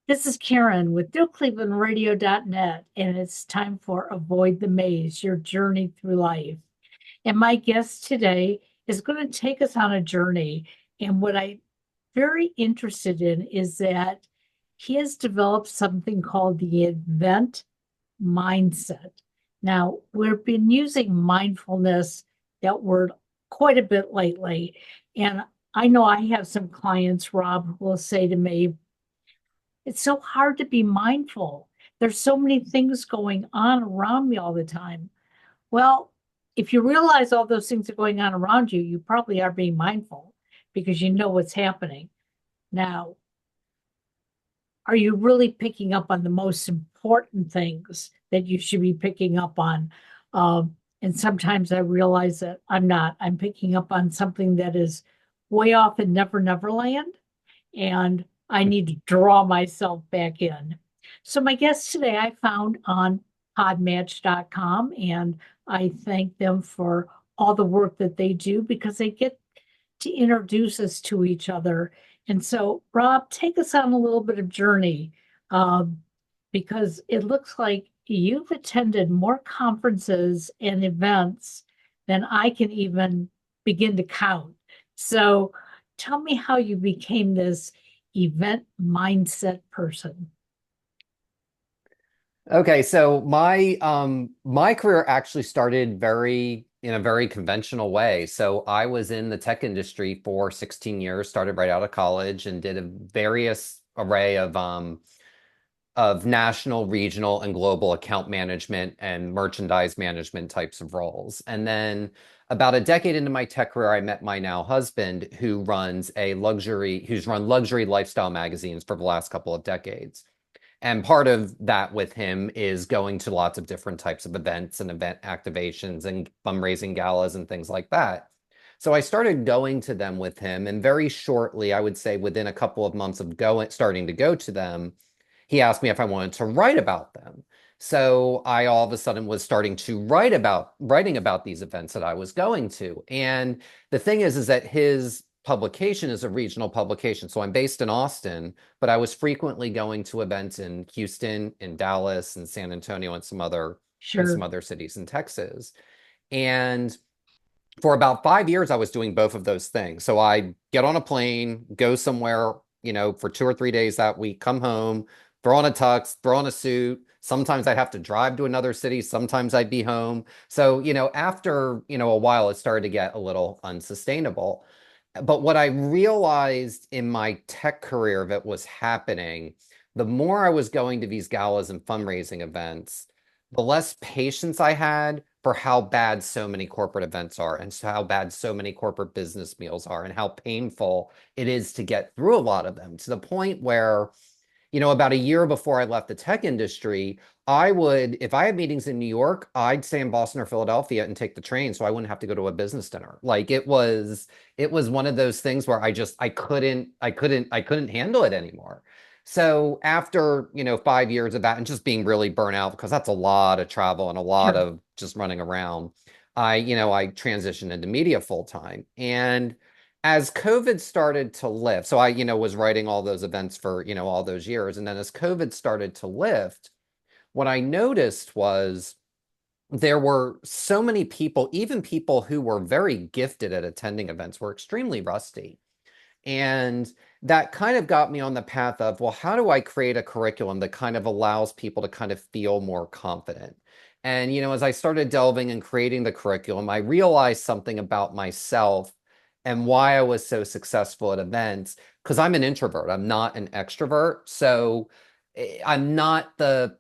This is Karen with newclevelandradio.net, and it's time for Avoid the Maze, your journey through life. And my guest today is going to take us on a journey. And what I'm very interested in is that he has developed something called the event mindset. Now, we've been using mindfulness, that word, quite a bit lately. And I know I have some clients, Rob, who will say to me, it's so hard to be mindful. There's so many things going on around me all the time. Well, if you realize all those things are going on around you, you probably are being mindful because you know what's happening. Now, are you really picking up on the most important things that you should be picking up on? And sometimes I realize that I'm not. I'm picking up on something that is way off in Never Never Land, and I need to draw myself back in. So my guests today I found on podmatch.com, and I thank them for all the work that they do because they get to introduce us to each other. And so, Rob, take us on a little bit of journey, um, because it looks like you've attended more conferences and events than I can even begin to count. So tell me how you became this event mindset person. Okay, so my career actually started very in a very conventional way. So I was in the tech industry for 16 years, started right out of college and did a various array of national, regional, and global account management and merchandise management types of roles. And then about a decade into my tech career, I met my now husband, who's run luxury lifestyle magazines for the last couple of decades. And part of that with him is going to lots of different types of events and event activations and fundraising galas and things like that. So I started going to them with him, and very shortly, I would say within a couple of months of starting to go to them, he asked me if I wanted to write about them. So I all of a sudden was starting to writing about these events that I was going to. And the thing is that his publication is a regional publication. So I'm based in Austin, but I was frequently going to events in Houston, in Dallas, and San Antonio, and some Sure. other cities in Texas. And for about 5 years, I was doing both of those things. So I get on a plane, go somewhere, for 2 or 3 days that week, come home, throw on a tux, throw on a suit. Sometimes I'd have to drive to another city. Sometimes I'd be home. So, after, a while, it started to get a little unsustainable. But what I realized in my tech career that was happening, the more I was going to these galas and fundraising events, the less patience I had for how bad so many corporate events are and how bad so many corporate business meals are and how painful it is to get through a lot of them to the point where, about a year before I left the tech industry, if I had meetings in New York, I'd stay in Boston or Philadelphia and take the train so I wouldn't have to go to a business dinner. Like it was one of those things where I couldn't handle it anymore. So after, 5 years of that and just being really burnt out because that's a lot of travel and a lot Sure. of just running around, I transitioned into media full time. And as COVID started to lift, so I, was writing all those events for, all those years. And then as COVID started to lift, what I noticed was there were so many people, even people who were very gifted at attending events, were extremely rusty. And that kind of got me on the path of, well, how do I create a curriculum that kind of allows people to kind of feel more confident? And, as I started delving and creating the curriculum, I realized something about myself and why I was so successful at events, because I'm an introvert. I'm not an extrovert. So I'm not the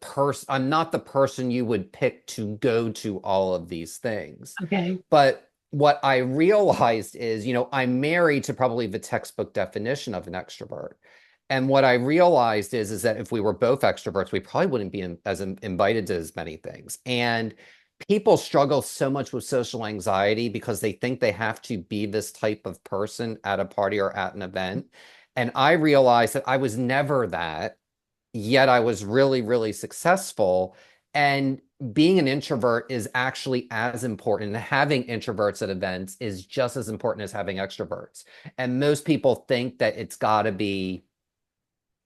person you would pick to go to all of these things. Okay. But what I realized is, I'm married to probably the textbook definition of an extrovert. And what I realized is that if we were both extroverts, we probably wouldn't be invited to as many things. And people struggle so much with social anxiety because they think they have to be this type of person at a party or at an event. And I realized that I was never that, yet I was really, really successful. And being an introvert is actually as important. And having introverts at events is just as important as having extroverts. And most people think that it's got to be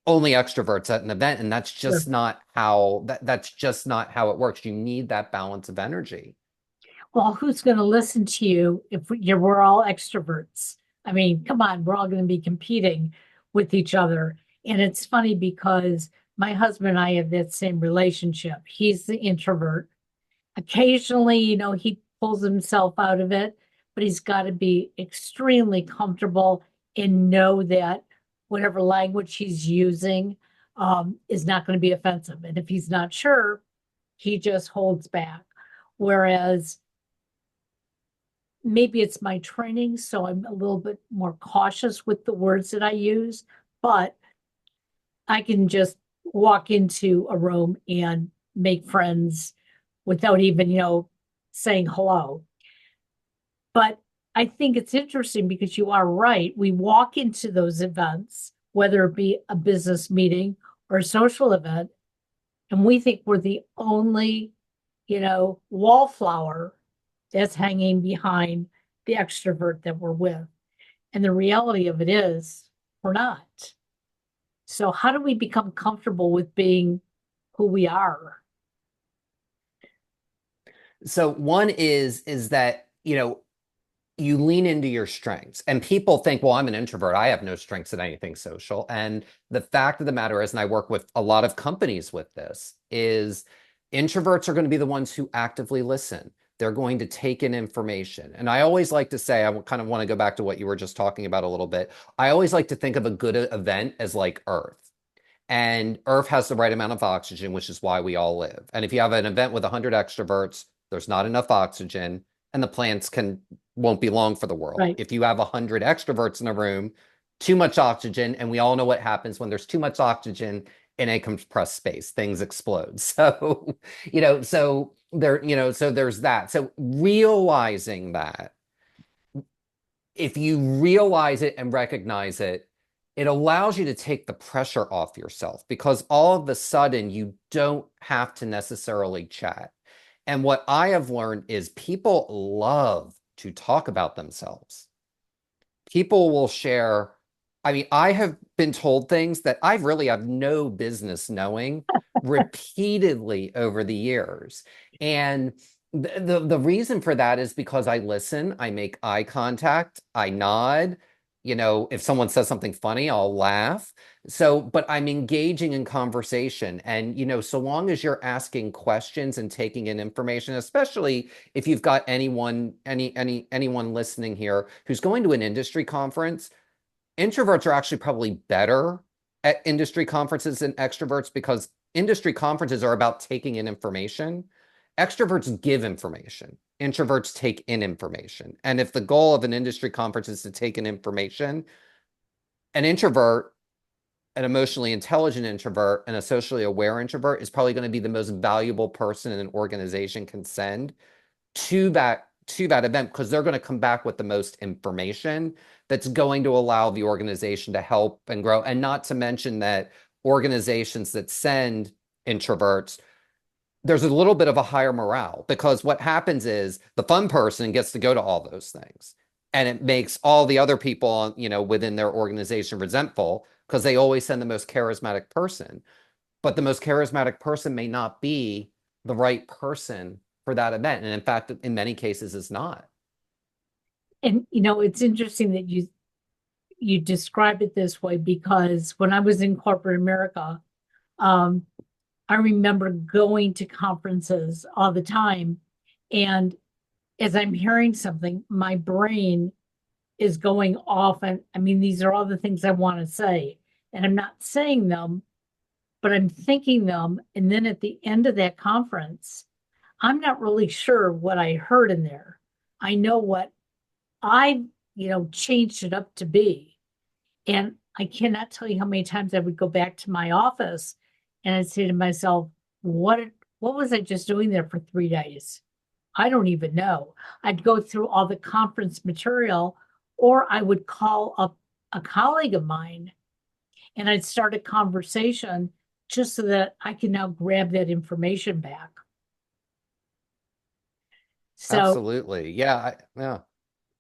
only extroverts at an event, and that's Sure. just not how that's just not how it works. You need that balance of energy. Well, who's going to listen to you if we're all extroverts? I mean, come on, we're all going to be competing with each other. And it's funny because my husband and I have that same relationship. He's the introvert. Occasionally, he pulls himself out of it, but he's got to be extremely comfortable and know that whatever language he's using is not going to be offensive. And if he's not sure, he just holds back. Whereas maybe it's my training, so I'm a little bit more cautious with the words that I use, but I can just walk into a room and make friends without even, saying hello. But I think it's interesting because you are right. We walk into those events, whether it be a business meeting or a social event, and we think we're the only, wallflower that's hanging behind the extrovert that we're with. And the reality of it is, we're not. So, how do we become comfortable with being who we are? So one is that, you lean into your strengths. And people think, well, I'm an introvert. I have no strengths in anything social. And the fact of the matter is, and I work with a lot of companies with this, is introverts are going to be the ones who actively listen. They're going to take in information. And I always like to say, I kind of want to go back to what you were just talking about a little bit. I always like to think of a good event as like Earth. And Earth has the right amount of oxygen, which is why we all live. And if you have an event with 100 extroverts, there's not enough oxygen, and the plants won't be long for the world. Right. If you have 100 extroverts in a room, too much oxygen, and we all know what happens when there's too much oxygen in a compressed space, things explode. So, so there's that. So realizing that, if you realize it and recognize it, it allows you to take the pressure off yourself because all of a sudden you don't have to necessarily chat. And what I have learned is people love to talk about themselves. People will share. I mean, I have been told things that I really have no business knowing repeatedly over the years. And the reason for that is because I listen, I make eye contact, I nod. If someone says something funny, I'll laugh. So, but I'm engaging in conversation. And, so long as you're asking questions and taking in information, especially if you've got anyone listening here who's going to an industry conference, introverts are actually probably better at industry conferences than extroverts because industry conferences are about taking in information. Extroverts give information. Introverts take in information. And if the goal of an industry conference is to take in information, an introvert, an emotionally intelligent introvert, and a socially aware introvert is probably going to be the most valuable person an organization can send to that event because they're going to come back with the most information that's going to allow the organization to help and grow. And not to mention that organizations that send introverts, there's a little bit of a higher morale because what happens is the fun person gets to go to all those things. And it makes all the other people, within their organization resentful because they always send the most charismatic person. But the most charismatic person may not be the right person for that event. And in fact, in many cases, is not. And it's interesting that you describe it this way because when I was in corporate America, um, I remember going to conferences all the time. And as I'm hearing something, my brain is going off. And I mean, these are all the things I want to say. And I'm not saying them, but I'm thinking them. And then at the end of that conference, I'm not really sure what I heard in there. I know what I, changed it up to be. And I cannot tell you how many times I would go back to my office and I'd say to myself, what what was I just doing there for 3 days? I don't even know. I'd go through all the conference material, or I would call up a colleague of mine and I'd start a conversation just so that I can now grab that information back. So Absolutely. Yeah. Yeah.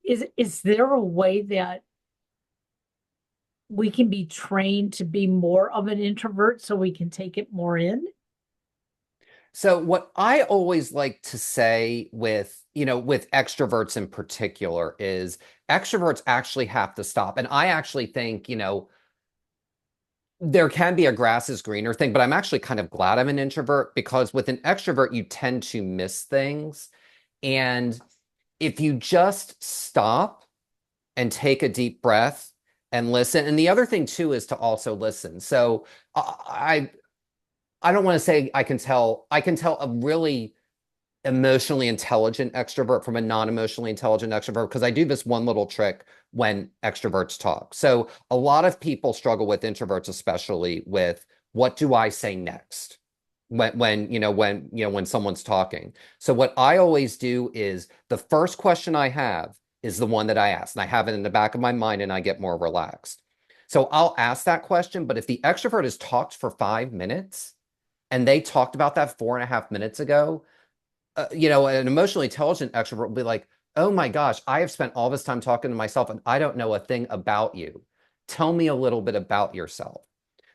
is there a way that we can be trained to be more of an introvert so we can take it more in? So what I always like to say with, with extroverts in particular is extroverts actually have to stop. And I actually think, there can be a grass is greener thing, but I'm actually kind of glad I'm an introvert because with an extrovert, you tend to miss things. And if you just stop and take a deep breath and listen, and the other thing too is to also listen. So I don't want to say I can tell a really emotionally intelligent extrovert from a non-emotionally intelligent extrovert because I do this one little trick when extroverts talk. So a lot of people struggle with introverts, especially with what do I say next when someone's talking. So what I always do is the first question I have is the one that I ask, and I have it in the back of my mind, and I get more relaxed. So I'll ask that question, but if the extrovert has talked for 5 minutes and they talked about that 4.5 minutes ago, an emotionally intelligent extrovert will be like, oh my gosh, I have spent all this time talking to myself and I don't know a thing about you. Tell me a little bit about yourself.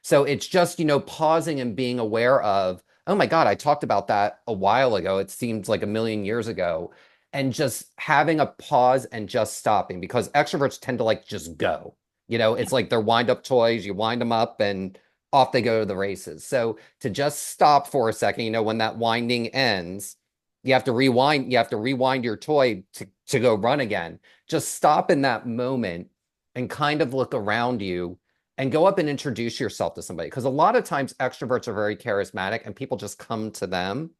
So it's just, pausing and being aware of, oh my God, I talked about that a while ago. It seems like a million years ago. And just having a pause and just stopping because extroverts tend to like just go. It's like they're wind up toys, you wind them up and off they go to the races. So to just stop for a second, when that winding ends, you have to rewind your toy to go run again. Just stop in that moment and kind of look around you and go up and introduce yourself to somebody. Because a lot of times extroverts are very charismatic and people just come to them.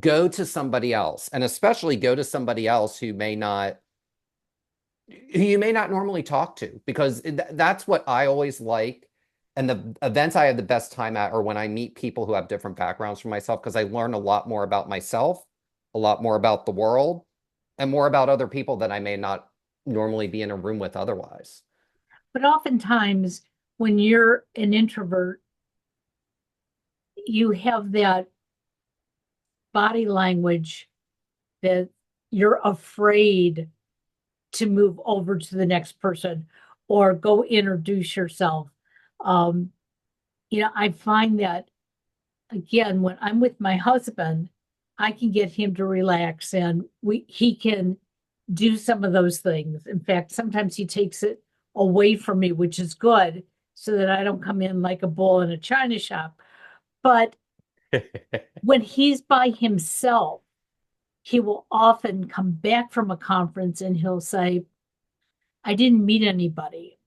Go to somebody else, and especially go to somebody else who you may not normally talk to, because that's what I always like. And the events I have the best time at are when I meet people who have different backgrounds from myself, because I learn a lot more about myself, a lot more about the world, and more about other people that I may not normally be in a room with otherwise. But oftentimes, when you're an introvert, you have that body language that you're afraid to move over to the next person or go introduce yourself. Um, I find that again, when I'm with my husband, I can get him to relax and he can do some of those things. In fact, sometimes he takes it away from me, which is good, so that I don't come in like a bull in a china shop. But when he's by himself, he will often come back from a conference and he'll say, I didn't meet anybody.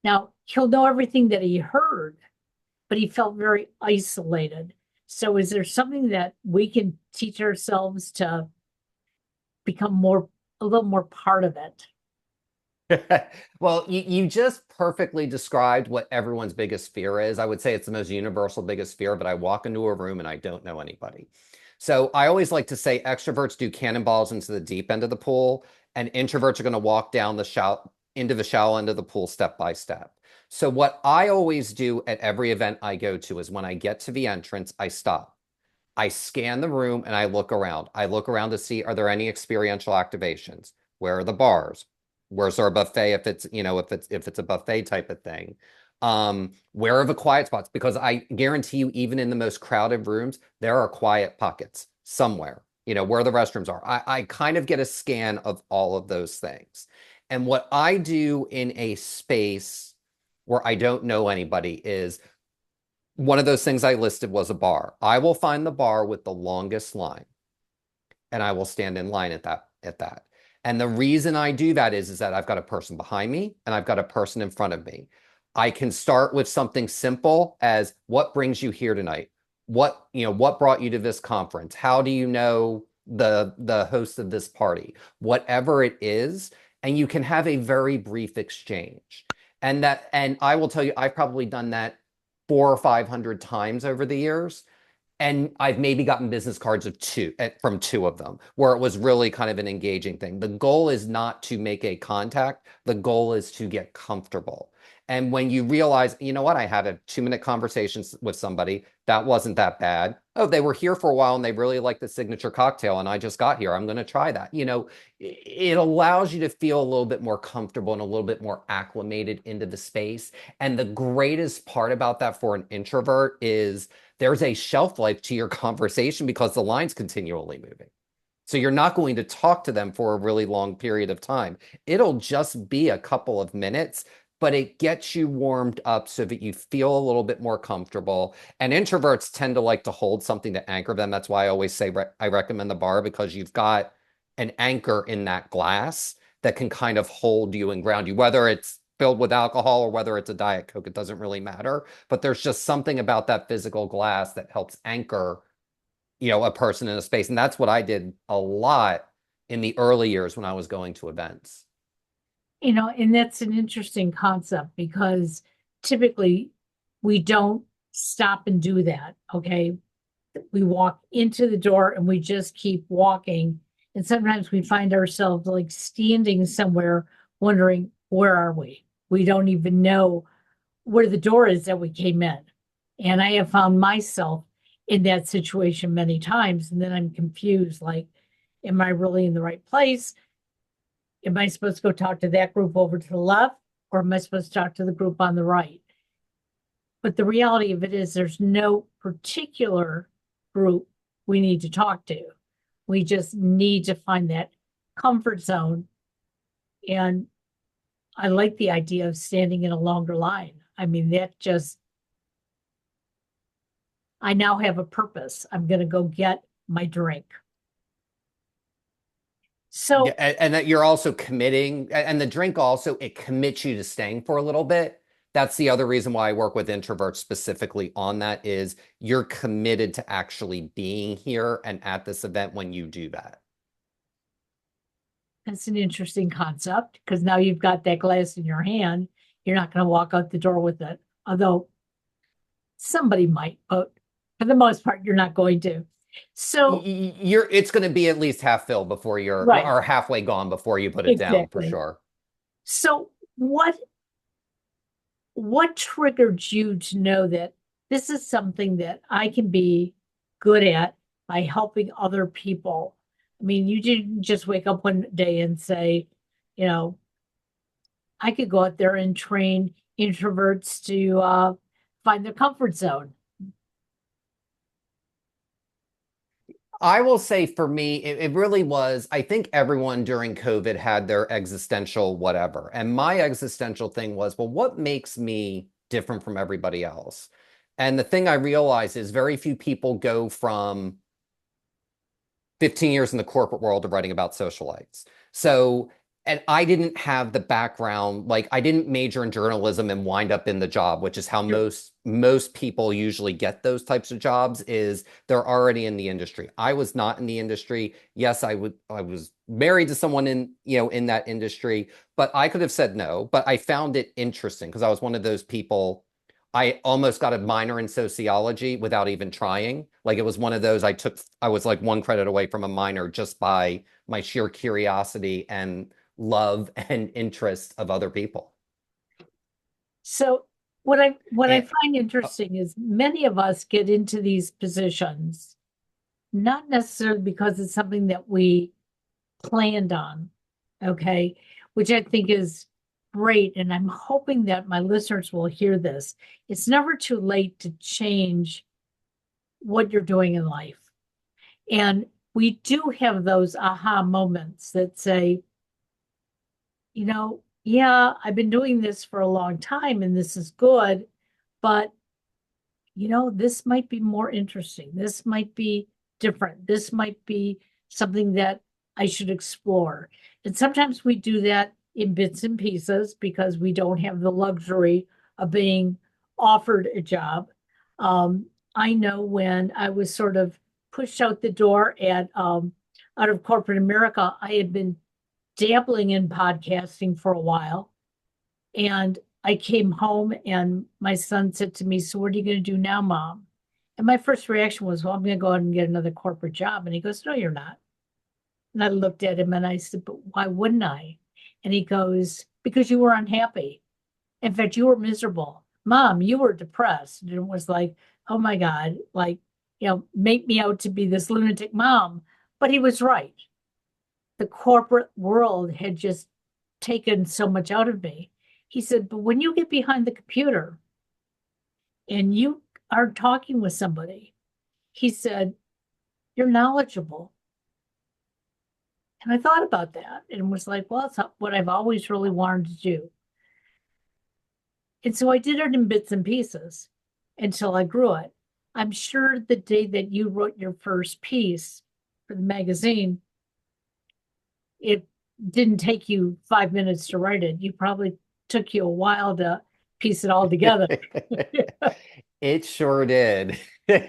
Now, he'll know everything that he heard, but he felt very isolated. So, is there something that we can teach ourselves to become a little more part of it? Well, you just perfectly described what everyone's biggest fear is. I would say it's the most universal biggest fear, but I walk into a room and I don't know anybody. So I always like to say extroverts do cannonballs into the deep end of the pool, and introverts are going to walk down into the shallow end of the pool step by step. So what I always do at every event I go to is when I get to the entrance, I stop. I scan the room and I look around. I look around to see, are there any experiential activations? Where are the bars? Where's our buffet if it's, if it's a buffet type of thing? Where are the quiet spots? Because I guarantee you, even in the most crowded rooms, there are quiet pockets somewhere, where the restrooms are. I kind of get a scan of all of those things. And what I do in a space where I don't know anybody is one of those things I listed was a bar. I will find the bar with the longest line and I will stand in line at that. And the reason I do that is that I've got a person behind me and I've got a person in front of me. I can start with something simple as what brings you here tonight? What brought you to this conference? How do you know the host of this party? Whatever it is, and you can have a very brief exchange. And I will tell you, I've probably done that 400 or 500 times over the years. And I've maybe gotten business cards from two of them, where it was really kind of an engaging thing. The goal is not to make a contact. The goal is to get comfortable. And when you realize, you know what, I had a 2 minute conversation with somebody, that wasn't that bad. Oh, they were here for a while and they really like the signature cocktail, and I just got here. I'm going to try that. It allows you to feel a little bit more comfortable and a little bit more acclimated into the space. And the greatest part about that for an introvert is there's a shelf life to your conversation because the line's continually moving. So you're not going to talk to them for a really long period of time. It'll just be a couple of minutes, but it gets you warmed up so that you feel a little bit more comfortable. And introverts tend to like to hold something to anchor them. That's why I always say I recommend the bar, because you've got an anchor in that glass that can kind of hold you and ground you, whether it's filled with alcohol or whether it's a Diet Coke, it doesn't really matter. But there's just something about that physical glass that helps anchor, a person in a space. And that's what I did a lot in the early years when I was going to events. And that's an interesting concept because typically we don't stop and do that. Okay. We walk into the door and we just keep walking. And sometimes we find ourselves like standing somewhere wondering, where are we? We don't even know where the door is that we came in. And I have found myself in that situation many times. And then I'm confused, like, am I really in the right place? Am I supposed to go talk to that group over to the left? Or am I supposed to talk to the group on the right? But the reality of it is there's no particular group we need to talk to. We just need to find that comfort zone. And I like the idea of standing in a longer line. I mean, I now have a purpose. I'm going to go get my drink. Yeah, So, and that you're also committing, and the drink also, it commits you to staying for a little bit. That's the other reason why I work with introverts specifically on that, is you're committed to actually being here and at this event when you do that. that's an interesting concept because now you've got that glass in your hand. You're not going to walk out the door with it, although somebody might, but for the most part, you're not going to. So, It's going to be at least half filled before right, or halfway gone before you put it down, for exactly. sure. So, what triggered you to know that this is something that I can be good at by helping other people? I mean, you didn't just wake up one day and say, you know, I could go out there and train introverts to find their comfort zone. I will say for me, it really was. I think everyone during COVID had their existential whatever. And my existential thing was, well, what makes me different from everybody else? And the thing I realized is very few people go from 15 years in the corporate world of writing about socialites. So, and I didn't have the background, like I didn't major in journalism and wind up in the job, which is how Sure. most people usually get those types of jobs, is they're already in the industry. I was not in the industry. Yes, I was married to someone in that industry, but I could have said no, but I found it interesting because I was one of those people. I almost got a minor in sociology without even trying. Like it was one of those I was like one credit away from a minor just by my sheer curiosity and love and interest of other people. So what I And find interesting is many of us get into these positions not necessarily because it's something that we planned on, okay, which I think is great. And I'm hoping that my listeners will hear this. It's never too late to change what you're doing in life. And we do have those aha moments that say, yeah, I've been doing this for a long time and this is good, but this might be more interesting. This might be different. This might be something that I should explore. And sometimes we do that in bits and pieces because we don't have the luxury of being offered a job. I know when I was sort of pushed out the door out of corporate America, I had been dabbling in podcasting for a while. And I came home and my son said to me, "So what are you going to do now, Mom?" And my first reaction was, "Well, I'm going to go out and get another corporate job." And he goes, "No, you're not." And I looked at him and I said, "But why wouldn't I?" And he goes, "Because you were unhappy." In fact, you were miserable. Mom, you were depressed. And it was like, oh my God, like, make me out to be this lunatic mom. But he was right. The corporate world had just taken so much out of me. He said, but when you get behind the computer and you are talking with somebody, he said, you're knowledgeable. And I thought about that and was like, well, it's what I've always really wanted to do. And so I did it in bits and pieces until I grew it. I'm sure the day that you wrote your first piece for the magazine, it didn't take you 5 minutes to write it. You probably took you a while to piece it all together. It sure did. And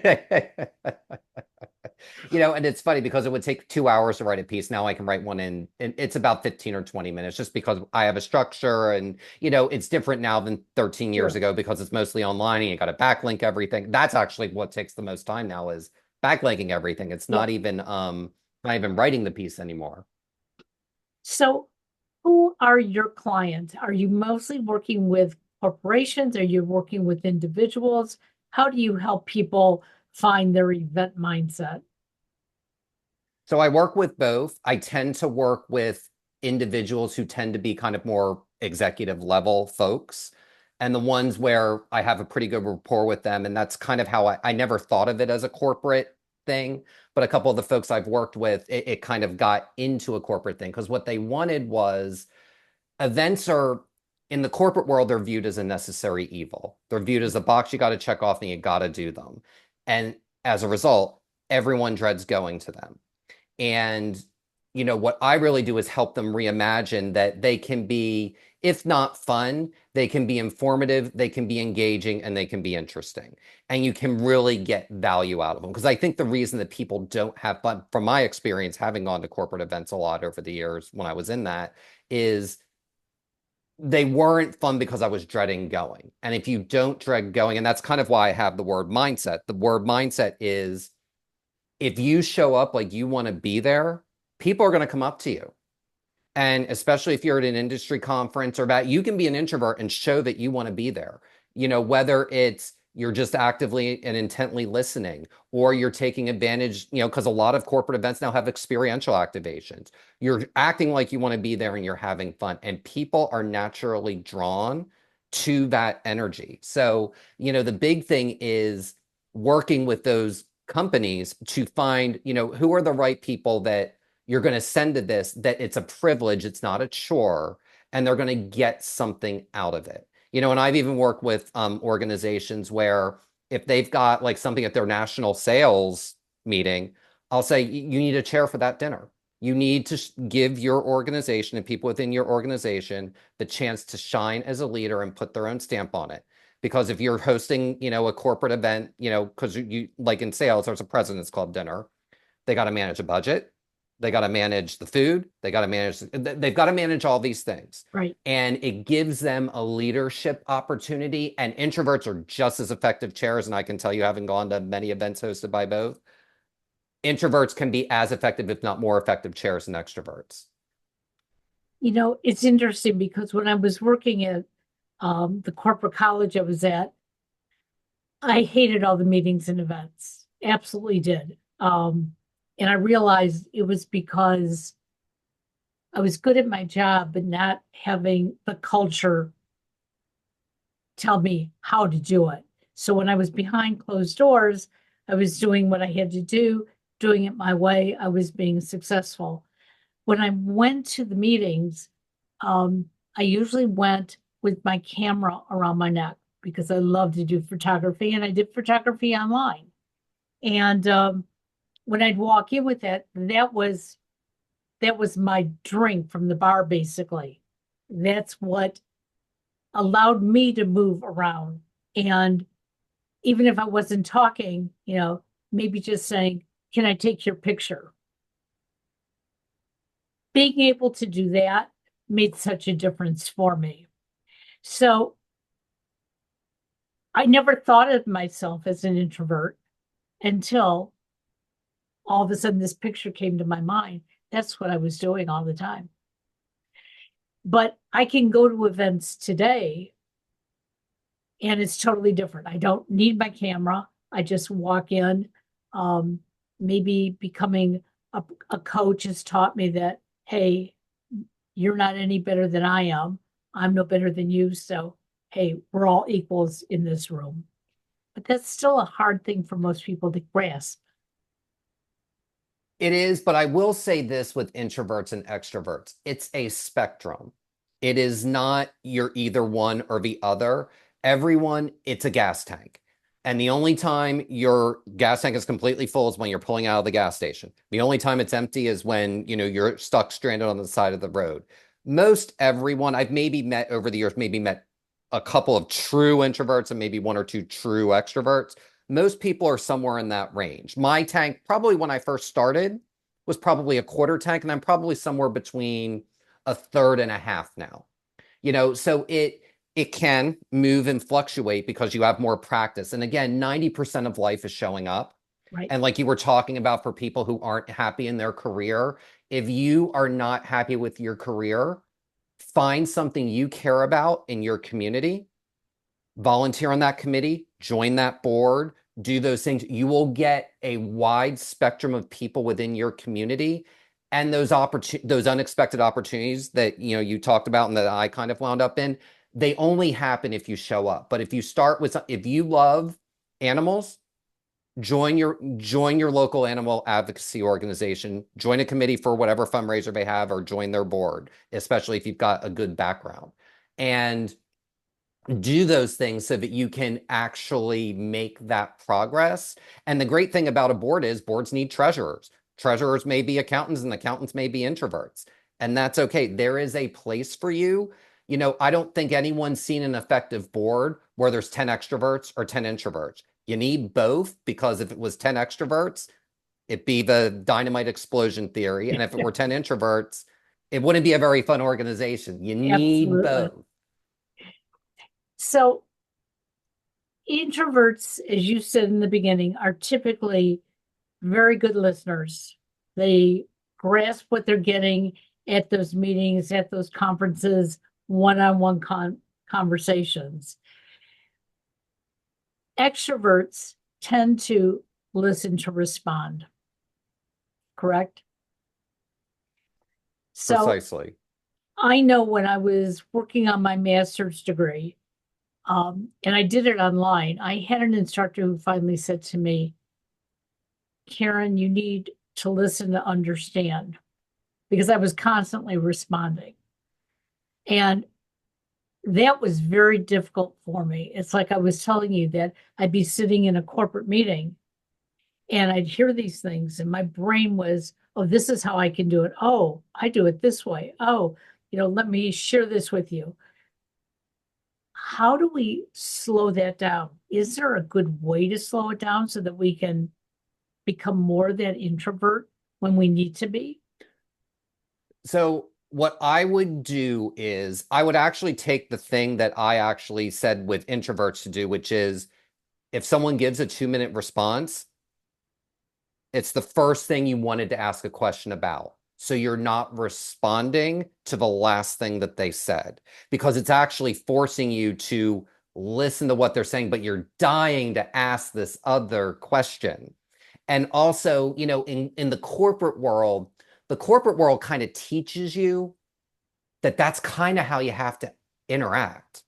it's funny because it would take 2 hours to write a piece. Now I can write one in it's about 15 or 20 minutes just because I have a structure and, it's different now than 13 years Sure. ago because it's mostly online and you got to backlink everything. That's actually what takes the most time now is backlinking everything. It's Yeah. not even writing the piece anymore. So, who are your clients? Are you mostly working with corporations? Are you working with individuals? How do you help people find their event mindset? So I work with both. I tend to work with individuals who tend to be kind of more executive level folks and the ones where I have a pretty good rapport with them. And that's kind of how I never thought of it as a corporate thing. But a couple of the folks I've worked with, it kind of got into a corporate thing because what they wanted was events are in the corporate world, they're viewed as a necessary evil. They're viewed as a box you got to check off and you got to do them. And as a result, everyone dreads going to them. And, what I really do is help them reimagine that they can be, if not fun, they can be informative, they can be engaging, and they can be interesting. And you can really get value out of them. Because I think the reason that people don't have fun, from my experience, having gone to corporate events a lot over the years when I was in that, is they weren't fun because I was dreading going. And if you don't dread going, and that's kind of why I have the word mindset, the word mindset is if you show up like you want to be there, people are going to come up to you. And especially if you're at an industry conference or that, you can be an introvert and show that you want to be there. Whether it's you're just actively and intently listening, or you're taking advantage, because a lot of corporate events now have experiential activations. You're acting like you want to be there and you're having fun, and people are naturally drawn to that energy. So, the big thing is working with those companies to find, who are the right people that you're going to send to this, that it's a privilege, it's not a chore, and they're going to get something out of it. And I've even worked with organizations where if they've got like something at their national sales meeting, I'll say, you need a chair for that dinner. You need to give your organization and people within your organization the chance to shine as a leader and put their own stamp on it. Because if you're hosting, a corporate event, because you like in sales, there's a president's club dinner, they got to manage a budget. They got to manage the food. They've got to manage all these things. Right. And it gives them a leadership opportunity. And introverts are just as effective chairs. And I can tell you, having gone to many events hosted by both, introverts can be as effective, if not more effective chairs than extroverts. It's interesting because when I was working at the corporate college I was at, I hated all the meetings and events. Absolutely did. And I realized it was because I was good at my job, but not having the culture tell me how to do it. So when I was behind closed doors, I was doing what I had to do, doing it my way. I was being successful. When I went to the meetings, I usually went with my camera around my neck because I love to do photography and I did photography online. And when I'd walk in with it, that was my drink from the bar, basically. That's what allowed me to move around. And even if I wasn't talking, maybe just saying, can I take your picture? Being able to do that made such a difference for me. So I never thought of myself as an introvert until all of a sudden this picture came to my mind. That's what I was doing all the time. But I can go to events today and it's totally different. I don't need my camera. I just walk in. Um, Maybe becoming a coach has taught me that, hey, you're not any better than I am. I'm no better than you. So, hey, we're all equals in this room. But that's still a hard thing for most people to grasp. It is, but I will say this with introverts and extroverts. It's a spectrum. It is not you're either one or the other. Everyone, it's a gas tank. And the only time your gas tank is completely full is when you're pulling out of the gas station. The only time it's empty is when, you're stuck stranded on the side of the road. Most everyone I've maybe met over the years, maybe met a couple of true introverts and maybe one or two true extroverts. Most people are somewhere in that range. My tank, probably when I first started, was probably a quarter tank, and I'm probably somewhere between a third and a half now. So it can move and fluctuate because you have more practice. And again, 90% of life is showing up. Right. And like you were talking about for people who aren't happy in their career, if you are not happy with your career, find something you care about in your community, volunteer on that committee, join that board, do those things. You will get a wide spectrum of people within your community. And those unexpected opportunities that you talked about and that I kind of wound up in, they only happen if you show up. But if you love animals, join your local animal advocacy organization, join a committee for whatever fundraiser they have, or join their board, especially if you've got a good background. And do those things so that you can actually make that progress. And the great thing about a board is boards need treasurers. Treasurers may be accountants and accountants may be introverts. And that's okay. There is a place for you. I don't think anyone's seen an effective board where there's 10 extroverts or 10 introverts. You need both, because if it was 10 extroverts, it'd be the dynamite explosion theory. And if it were 10 introverts, it wouldn't be a very fun organization. You need Absolutely. both. So introverts, as you said in the beginning, are typically very good listeners. They grasp what they're getting at those meetings, at those conferences, one-on-one conversations. Extroverts tend to listen to respond, correct? So Precisely. I know when I was working on my master's degree, and I did it online, I had an instructor who finally said to me, Karen, you need to listen to understand, because I was constantly responding. And that was very difficult for me. It's like I was telling you that I'd be sitting in a corporate meeting and I'd hear these things, and my brain was, oh, this is how I can do it. Oh, I do it this way. Oh, let me share this with you. How do we slow that down? Is there a good way to slow it down so that we can become more that introvert when we need to be? So what I would do is I would actually take the thing that I actually said with introverts to do, which is if someone gives a 2-minute response, it's the first thing you wanted to ask a question about. So you're not responding to the last thing that they said, because it's actually forcing you to listen to what they're saying, but you're dying to ask this other question. And also, in the corporate world kind of teaches you that that's kind of how you have to interact.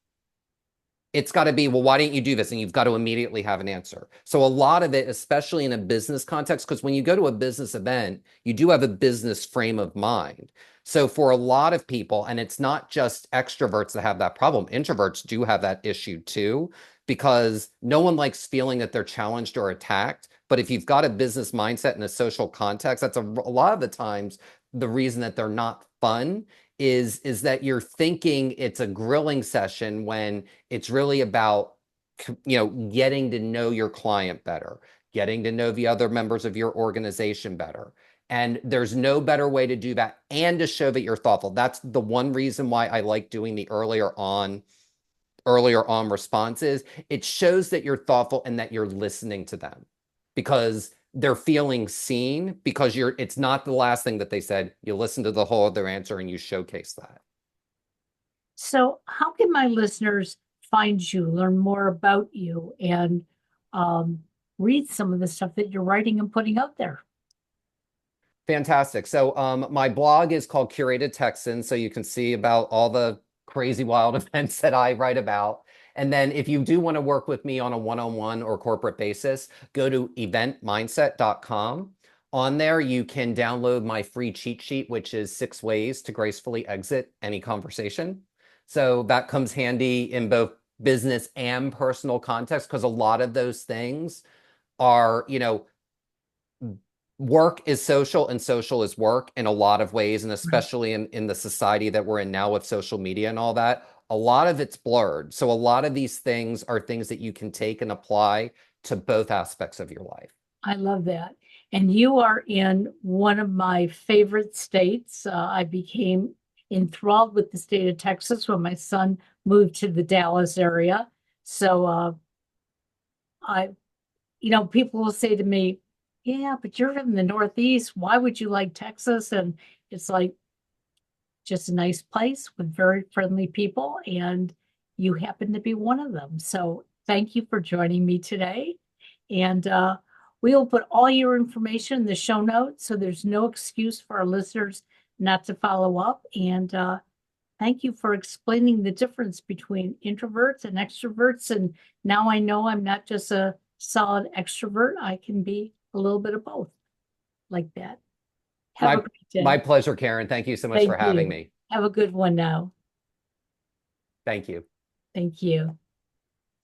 It's got to be, well, why didn't you do this? And you've got to immediately have an answer. So a lot of it, especially in a business context, because when you go to a business event, you do have a business frame of mind. So for a lot of people, and it's not just extroverts that have that problem, introverts do have that issue too, because no one likes feeling that they're challenged or attacked. But if you've got a business mindset and a social context, that's a lot of the times the reason that they're not fun is that you're thinking it's a grilling session when it's really about getting to know your client better, getting to know the other members of your organization better. And there's no better way to do that and to show that you're thoughtful. That's the one reason why I like doing the earlier on responses. It shows that you're thoughtful and that you're listening to them, because they're feeling seen, because it's not the last thing that they said. You listen to the whole of their answer and you showcase that. So, how can my listeners find you, learn more about you, and um, read some of the stuff that you're writing and putting out there. Fantastic. So my blog is called Curated Texans, so you can see about all the crazy wild events that I write about. And then if you do want to work with me on a one-on-one or corporate basis, go to eventmindset.com. On there, you can download my free cheat sheet, which is 6 ways to gracefully exit any conversation. So that comes handy in both business and personal context because a lot of those things are, work is social and social is work in a lot of ways. And Right. especially in the society that we're in now with social media and all that, a lot of it's blurred. So a lot of these things are things that you can take and apply to both aspects of your life. I love that. And you are in one of my favorite states. I became enthralled with the state of Texas when my son moved to the Dallas area. So I, people will say to me, "Yeah, but you're in the Northeast. Why would you like Texas?" And it's like just a nice place with very friendly people, and you happen to be one of them. So thank you for joining me today. And we will put all your information in the show notes, so there's no excuse for our listeners not to follow up. And thank you for explaining the difference between introverts and extroverts. And now I know I'm not just a solid extrovert, I can be a little bit of both like that. Have a My great my day. pleasure, Karen. Thank you so much for Thank having you. me. Have a good one now. Thank you. Thank you.